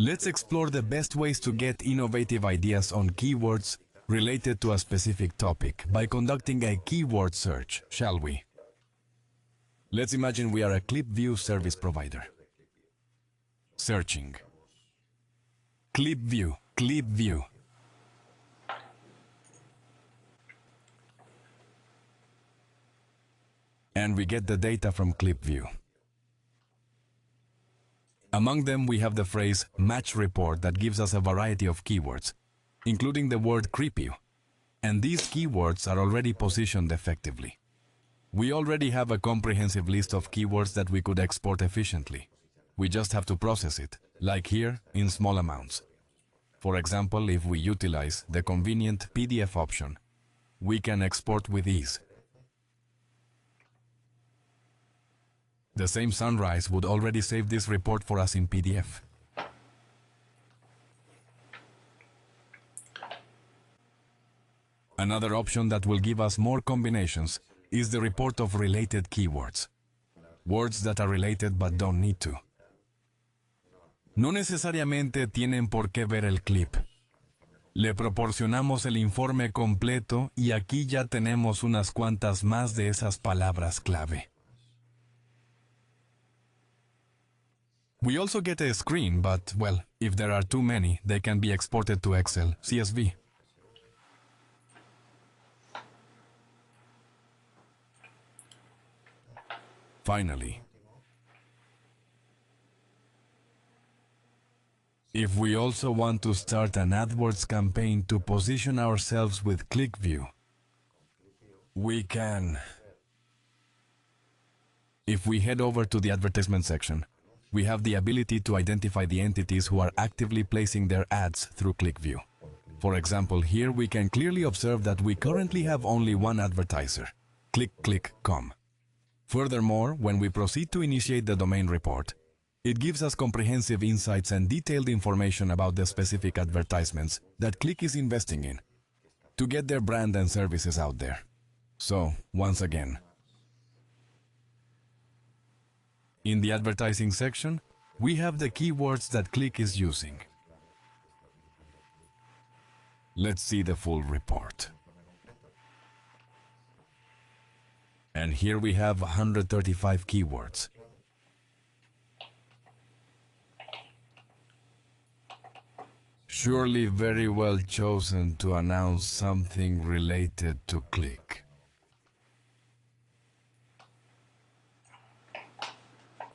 Let's explore the best ways to get innovative ideas on keywords related to a specific topic by conducting a keyword search, shall we? Let's imagine we are a clip view service provider. Searching. Clip view, clip view. And we get the data from clip view. Among them we have the phrase match report that gives us a variety of keywords, including the word creepy, and these keywords are already positioned effectively. We already have a comprehensive list of keywords that we could export efficiently. We just have to process it, like here, in small amounts. For example, if we utilize the convenient PDF option, we can export with ease. The same sunrise would already save this report for us in PDF. Another option that will give us more combinations is the report of related keywords. Words that are related but don't need to. No necesariamente tienen por qué ver el clip. Le proporcionamos el informe completo y aquí ya tenemos unas cuantas más de esas palabras clave. We also get a screen, but, well, if there are too many, they can be exported to Excel, CSV. Finally, if we also want to start an AdWords campaign to position ourselves with ClickView, we can. If we head over to the advertisement section, we have the ability to identify the entities who are actively placing their ads through ClickView. For example, here we can clearly observe that we currently have only one advertiser, click.com. Furthermore, when we proceed to initiate the domain report, it gives us comprehensive insights and detailed information about the specific advertisements that Click is investing in to get their brand and services out there. So, once again, in the advertising section, we have the keywords that Click is using. Let's see the full report. And here we have 135 keywords. Surely very well chosen to announce something related to Click.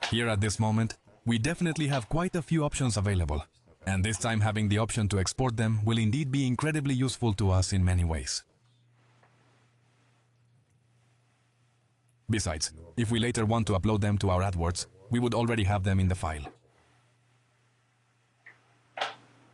Here at this moment, we definitely have quite a few options available, and this time having the option to export them will indeed be incredibly useful to us in many ways. Besides, if we later want to upload them to our AdWords, we would already have them in the file.